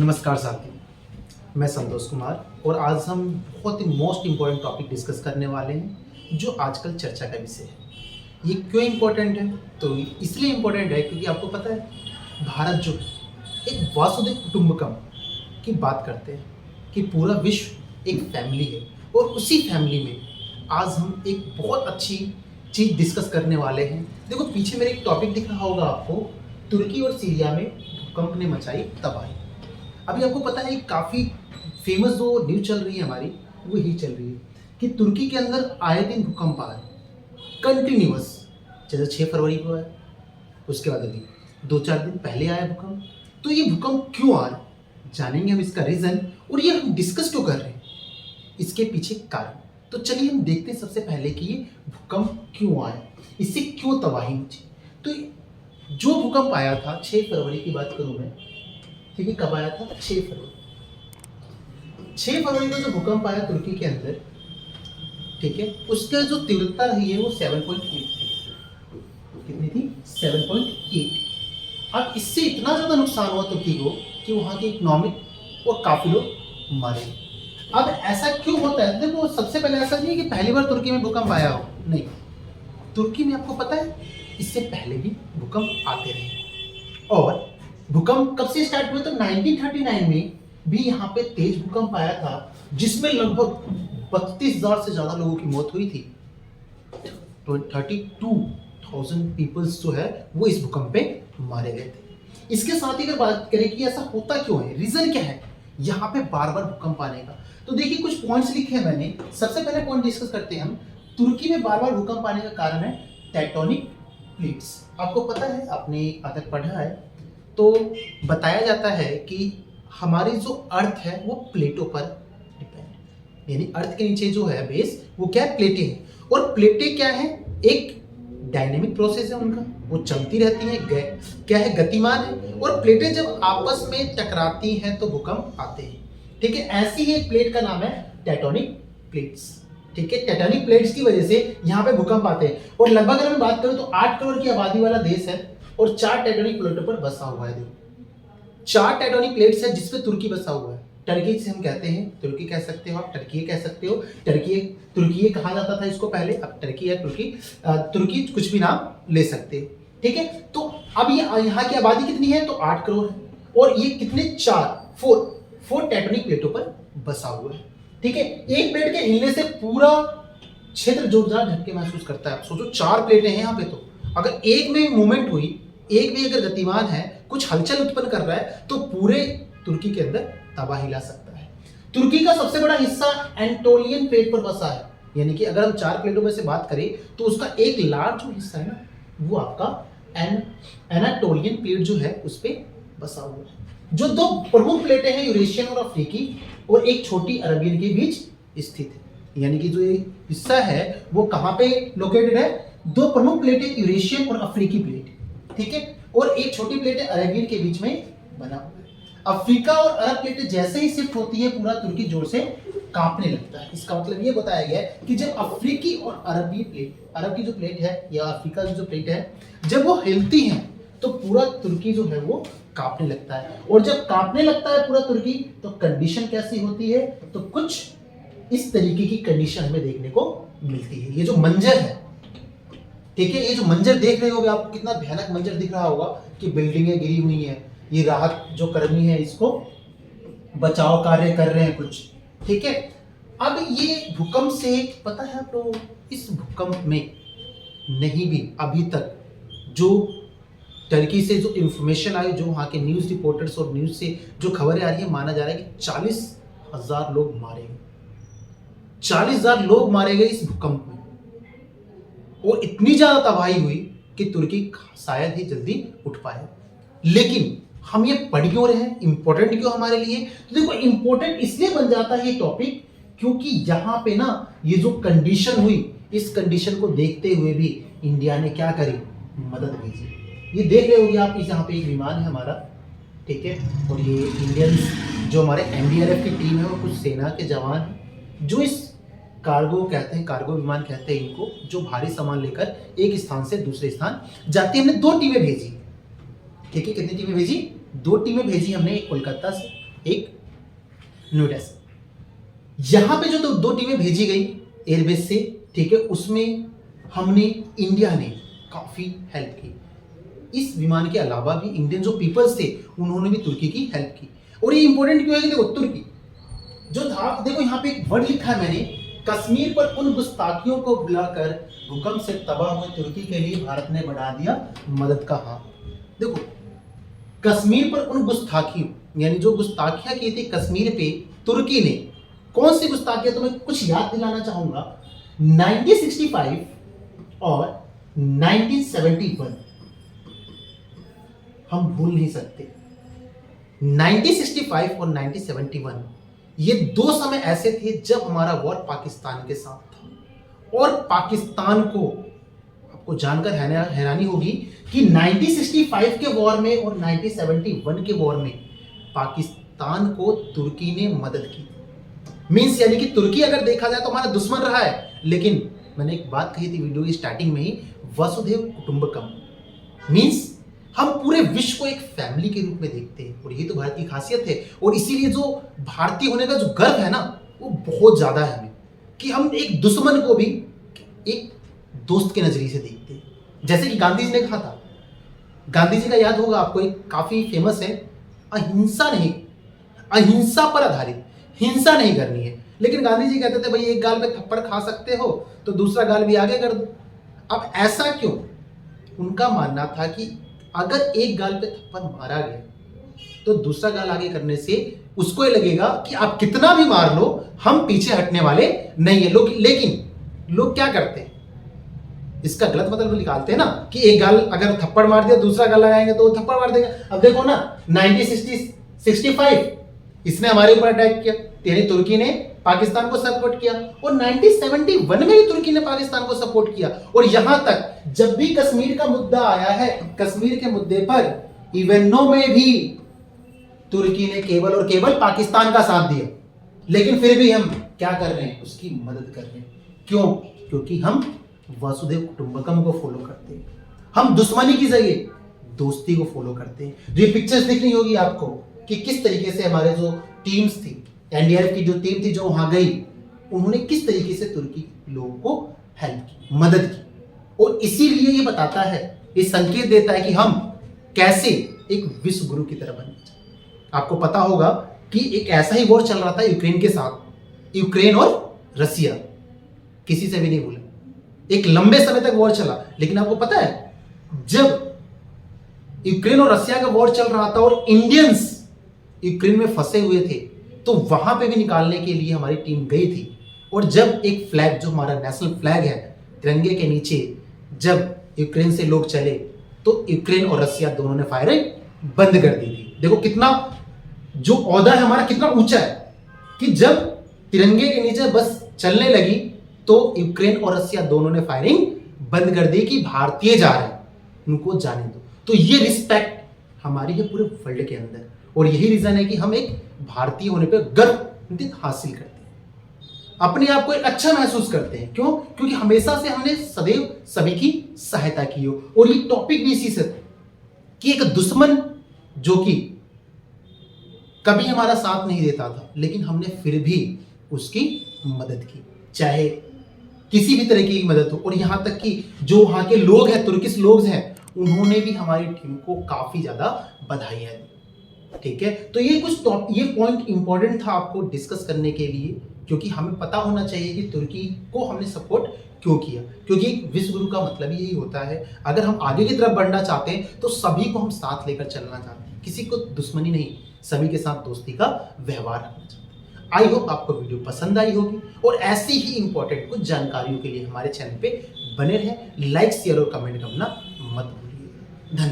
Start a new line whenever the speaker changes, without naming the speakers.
नमस्कार साथियों, मैं संतोष कुमार और आज हम बहुत ही मोस्ट इम्पोर्टेंट टॉपिक डिस्कस करने वाले हैं जो आजकल चर्चा का विषय है। ये क्यों इम्पोर्टेंट है? तो इसलिए इम्पोर्टेंट है क्योंकि आपको पता है भारत जो है एक वासुदेव कुटुंबकम की बात करते हैं कि पूरा विश्व एक फैमिली है और उसी फैमिली में आज हम एक बहुत अच्छी चीज़ डिस्कस करने वाले हैं। देखो पीछे मेरे एक टॉपिक दिख रहा होगा आपको, तुर्की और सीरिया में भूकंप ने मचाई तबाही। अभी आपको पता है काफ़ी फेमस जो न्यूज़ चल रही है हमारी वो यही चल रही है कि तुर्की के अंदर आए दिन भूकंप आ रहे हैं कंटिन्यूअस। जैसे 6 फरवरी को है, उसके बाद अभी 2-4 दिन पहले आया भूकंप। तो ये भूकंप क्यों आ रहा है, जानेंगे हम इसका रीज़न और ये हम डिस्कस क्यों कर रहे हैं, इसके पीछे कारण। तो चलिए हम देखते हैं सबसे पहले कि ये भूकंप क्यों आया, इससे क्यों तबाही मची। तो जो भूकंप आया था 6 फरवरी की बात करूं मैं, ठीक है, कब आया था? 6 फरवरी। 6 फरवरी को जो भूकंप आया तुर्की के अंदर, ठीक है, उसका जो तीव्रता रही है वो 7.8 थी। कितनी थी? 7.8। अब इससे इतना ज़्यादा नुकसान हुआ तुर्की को कि वहाँ के इकोनॉमिक और काफ़ी लोग मारे। अब ऐसा क्यों होता है? देखो सबसे पहले ऐसा नहीं है कि पहली बार तुर्की में भूकंप आया हो, नहीं। तुर्की में आपको पता है इससे पहले भी भूकंप आते रहे और भूकंप कब से स्टार्ट हुए? तो 1939 में भी यहाँ पे तेज भूकंप आया था जिसमें लगभग 32,000 से ज्यादा लोगों की मौत हुई थी। 32,000 पीपल्स जो है वो इस भूकंप पे मारे गए थे। इसके साथ ही अगर बात करें कि ऐसा होता क्यों है, रीजन क्या है यहाँ पे बार बार भूकंप आने का, तो देखिए कुछ पॉइंट्स लिखे हैं मैंने। सबसे पहले पॉइंट डिस्कस करते हैं हम, तुर्की में बार बार भूकंप आने का कारण है टेक्टोनिक प्लेट्स। आपको पता है, आपने अगर पढ़ा है तो बताया जाता है कि हमारी जो अर्थ है वो प्लेटों पर डिपेंड, यानी अर्थ के नीचे जो है बेस वो क्या है? प्लेटें हैं। और प्लेटें क्या है? एक डायनेमिक प्रोसेस है उनका, वो चलती रहती हैं, क्या है? गतिमान है। और प्लेटें जब आपस में टकराती हैं तो भूकंप आते हैं, ठीक है। ऐसी ही एक प्लेट का नाम है टेक्टोनिक प्लेट्स, ठीक है। टेक्टोनिक प्लेट्स की वजह से यहाँ पे भूकंप आते हैं। और लगभग अगर मैं बात करूं तो 8 करोड़ की आबादी वाला देश है और 4 टेक्टोनिक प्लेटों पर बसा हुआ है। देखो 4 टेक्टोनिक प्लेट्स है जिसपे तुर्की बसा हुआ है। टर्की से हम कहते हैं, तुर्की कह सकते हो आप, टर्की कह सकते हो। तुर्की कहा जाता था इसको पहले, अब टर्की है, तुर्की कुछ भी नाम ले सकते हो, ठीक है। तो अब ये यहाँ की आबादी कितनी है? तो 8 करोड़ है और ये कितने? 4 टेक्टोनिक प्लेटों पर बसा हुआ है, ठीक है। एक प्लेट के हिलने से पूरा क्षेत्र जोरदार झटके महसूस करता है। सोचो 4 प्लेटें हैं यहाँ पे, तो अगर एक में मूवमेंट हुई, एक भी अगर गतिमान है, कुछ हलचल उत्पन्न कर रहा है, तो पूरे तुर्की के अंदर तबाही ला सकता है। तुर्की का सबसे बड़ा हिस्सा एंटोलियन प्लेट पर बसा है, यानी कि अगर हम 4 प्लेटों में से बात करें तो उसका एक लार्ज जो हिस्सा है ना, वो आपका एनाटोलियन प्लेट जो है उस पर बसा हुआ है। जो 2 प्रमुख प्लेटें हैं, यूरेशियन और अफ्रीकी, और एक छोटी अरबियन के बीच स्थित है। यानी कि जो ये हिस्सा है वो कहाँ पे लोकेटेड है? 2 प्रमुख प्लेटें यूरेशियन और अफ्रीकी प्लेट, ठीक है, और एक छोटी प्लेट अरेबियन के बीच में बना हुआ है। अफ्रीका और अरब प्लेटें जैसे ही शिफ्ट होती है पूरा तुर्की जोर से कांपने लगता है। इसका मतलब ये बताया गया है कि जब अफ्रीकी और अरबी प्लेट, अरब की जो प्लेट है या अफ्रीका की जो प्लेट है, जब वो हिलती हैं तो पूरा तुर्की जो है वो कांपने लगता है। और जब कांपने लगता है पूरा तुर्की तो कंडीशन कैसी होती है? तो कुछ इस तरीके की कंडीशन हमें देखने को मिलती है। ये जो मंजर है, ठीक है, ये जो मंजर देख रहे होगे आपको, कितना भयानक मंजर दिख रहा होगा कि बिल्डिंगें गिरी हुई हैं, ये राहत जो कर्मी है इसको बचाव कार्य कर रहे हैं कुछ, ठीक है। अब ये भूकंप से पता है आप लोग, इस भूकंप में नहीं भी अभी तक जो टर्की से जो इंफॉर्मेशन आई, जो वहाँ के न्यूज़ रिपोर्टर्स और न्यूज़ से जो खबरें आ रही है, माना जा रहा है कि 40,000 लोग मारे गए, 40,000 लोग मारे गए इस भूकंप में। और इतनी ज्यादा तबाही हुई कि तुर्की शायद ही जल्दी उठ पाए। लेकिन हम ये पढ़ क्यों रहे हैं, इंपॉर्टेंट क्यों हमारे लिए? तो देखो इंपॉर्टेंट इसलिए बन जाता है ये टॉपिक क्योंकि यहाँ पे ना ये जो कंडीशन हुई, इस कंडीशन को देखते हुए भी इंडिया ने क्या करी? मदद भेजी। ये देख रहे होंगे आप, इस यहाँ पे एक विमान है हमारा, ठीक है, और ये इंडियंस जो हमारे एनडीआरएफ की टीम है और कुछ सेना के जवान हैं जो इस कार्गो कहते हैं, कार्गो विमान कहते हैं इनको, जो भारी सामान लेकर एक स्थान से दूसरे स्थान जाती है। हमने 2 टीमें भेजी, ठीक है। कितनी टीमें भेजी? 2 टीमें भेजी हमने, एक कोलकाता से एक नोटिस। यहां पे जो दो टीमें भेजी गई एयरबेस से, ठीक है, उसमें हमने इंडिया ने काफी हेल्प की। इस विमान के अलावा भी इंडियन जो पीपल्स थे उन्होंने भी तुर्की की हेल्प की। और ये इंपॉर्टेंट क्यों है कि देखो तुर्की जो था, देखो यहाँ पे एक वर्ड लिखा है मैंने, कश्मीर पर उन गुस्ताखियों को भुलाकर भूकंप से तबाह हुए तुर्की के लिए भारत ने बढ़ा दिया मदद का हाथ। देखो कश्मीर पर उन गुस्ताखियों, यानी जो गुस्ताखियां की थी कश्मीर पे तुर्की ने, कौन सी गुस्ताखियां, तो मैं कुछ याद दिलाना चाहूंगा। 1965 और 1971 हम भूल नहीं सकते। 1965 और 1971 ये दो समय ऐसे थे जब हमारा वॉर पाकिस्तान के साथ था। और पाकिस्तान को, आपको जानकर हैरानी होगी कि 1965 के वॉर में और 1971 के वॉर में पाकिस्तान को तुर्की ने मदद की। मींस यानी कि तुर्की अगर देखा जाए तो हमारा दुश्मन रहा है, लेकिन मैंने एक बात कही थी वीडियो की स्टार्टिंग में ही, वसुधैव कुटुंबकम। मींस हम पूरे विश्व को एक फैमिली के रूप में देखते हैं, और यही तो भारत की खासियत है। और इसीलिए जो भारतीय होने का जो गर्व है ना, वो बहुत ज्यादा है हमें, कि हम एक दुश्मन को भी एक दोस्त के नजरिए से देखते हैं। जैसे कि गांधी जी ने कहा था, गांधी जी का याद होगा आपको, एक काफी फेमस है, अहिंसा नहीं, अहिंसा पर आधारित, हिंसा नहीं करनी है। लेकिन गांधी जी कहते थे भाई एक गाल पे थप्पड़ खा सकते हो तो दूसरा गाल भी आगे कर दो। अब ऐसा क्यों? उनका मानना था कि अगर एक गाल पे थप्पड़ मारा गया तो दूसरा गाल आगे करने से उसको ये लगेगा कि आप कितना भी मार लो हम पीछे हटने वाले नहीं है। लेकिन लोग क्या करते हैं, इसका गलत मतलब निकालते हैं ना, कि एक गाल अगर थप्पड़ मार दिया दूसरा गाल लगाएंगे तो वो थप्पड़ मार देगा। अब देखो ना 1965 इसने हमारे ऊपर अटैक किया, यानी तुर्की ने पाकिस्तान को सपोर्ट किया, और 1971 में भी तुर्की ने पाकिस्तान को सपोर्ट किया। और यहां तक जब भी कश्मीर का मुद्दा आया है, कश्मीर के मुद्दे पर इवेनो में भी तुर्की ने केवल और केवल पाकिस्तान का साथ दिया। लेकिन फिर भी हम क्या कर रहे हैं, उसकी मदद कर रहे हैं। क्यों? क्योंकि हम वसुधैव कुटुंबकम को फॉलो करते हैं, हम दुश्मनी की जगह दोस्ती को फॉलो करते हैं। ये पिक्चर्स दिख रही होगी आपको कि किस तरीके से हमारे जो टीम्स थी, एनडीआरएफ की जो टीम थी जो वहां गई, उन्होंने किस तरीके से तुर्की लोगों को हेल्प की, मदद की। और इसीलिए ये बताता है, ये संकेत देता है कि हम कैसे एक विश्व गुरु की तरह बने। आपको पता होगा कि एक ऐसा ही वॉर चल रहा था यूक्रेन के साथ, यूक्रेन और रसिया, किसी से भी नहीं भूले, एक लंबे समय तक वॉर चला। लेकिन आपको पता है जब यूक्रेन और रसिया का वॉर चल रहा था और इंडियंस यूक्रेन में फंसे हुए थे, तो वहां पे भी निकालने के लिए हमारी टीम गई थी। और जब एक फ्लैग, जो हमारा नेशनल फ्लैग है, तिरंगे के नीचे जब यूक्रेन से लोग चले तो यूक्रेन और रसिया दोनों ने फायरिंग बंद कर दी थी। देखो कितना जो ओहदा है हमारा कितना ऊंचा है, कि जब तिरंगे के नीचे बस चलने लगी तो यूक्रेन और रसिया दोनों ने फायरिंग बंद कर दी कि भारतीय जा रहे हैं, उनको जाने दो। तो ये रिस्पेक्ट हमारी है पूरे वर्ल्ड के अंदर, और यही रीजन है कि हम एक भारतीय होने पे गर्व हासिल करते हैं, अपने आप को एक अच्छा महसूस करते हैं। क्यों? क्योंकि हमेशा से हमने सदैव सभी की सहायता की हो। और ये टॉपिक भी इसी से कि एक दुश्मन जो कि कभी हमारा साथ नहीं देता था, लेकिन हमने फिर भी उसकी मदद की, चाहे किसी भी तरह की मदद हो। और यहां तक कि जो वहां के लोग हैं, तुर्किश लोग हैं, उन्होंने भी हमारी टीम को काफी ज्यादा बधाइयां दी। ठीक है, तो ये कुछ ये पॉइंट इंपॉर्टेंट था आपको डिस्कस करने के लिए, क्योंकि हमें पता होना चाहिए कि तुर्की को हमने सपोर्ट क्यों किया। क्योंकि विश्व गुरु का मतलब यही होता है, अगर हम आगे की तरफ बढ़ना चाहते हैं तो सभी को हम साथ लेकर चलना चाहते हैं, किसी को दुश्मनी नहीं, सभी के साथ दोस्ती का व्यवहार रखना चाहते हैं। आई होप आपको वीडियो पसंद आई होगी, और ऐसी ही इंपॉर्टेंट कुछ जानकारियों के लिए हमारे चैनल पे बने रहें। लाइक, शेयर और कमेंट करना मत भूलिए। धन्यवाद।